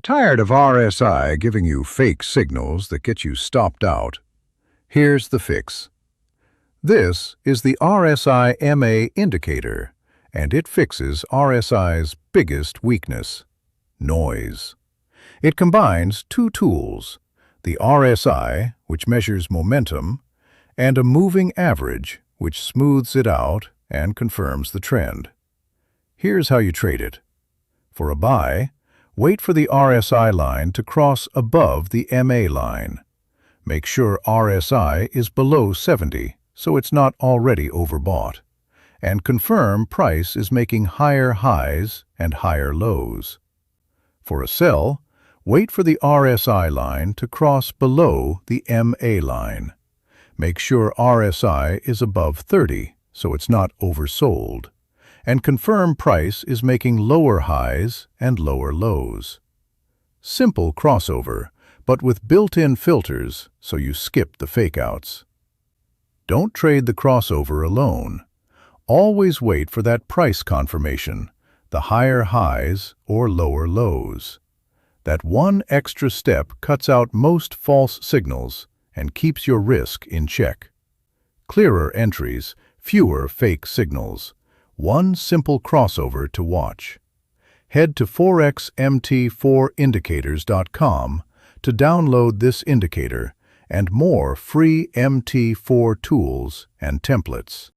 Tired of RSI giving you fake signals that get you stopped out? Here's the fix. This is the RSI MA Indicator, and it fixes RSI's biggest weakness: noise. It combines two tools, the RSI, which measures momentum, and a moving average, which smooths it out and confirms the trend. Here's how you trade it. For a buy, wait for the RSI line to cross above the MA line. Make sure RSI is below 70, so it's not already overbought. And confirm price is making higher highs and higher lows. For a sell, wait for the RSI line to cross below the MA line. Make sure RSI is above 30, so it's not oversold. And confirm price is making lower highs and lower lows. Simple crossover, but with built-in filters so you skip the fakeouts. Don't trade the crossover alone. Always wait for that price confirmation, the higher highs or lower lows. That one extra step cuts out most false signals and keeps your risk in check. Clearer entries, fewer fake signals. One simple crossover to watch. Head to Forex MT4 Indicators.com to download this indicator and more free MT4 tools and templates.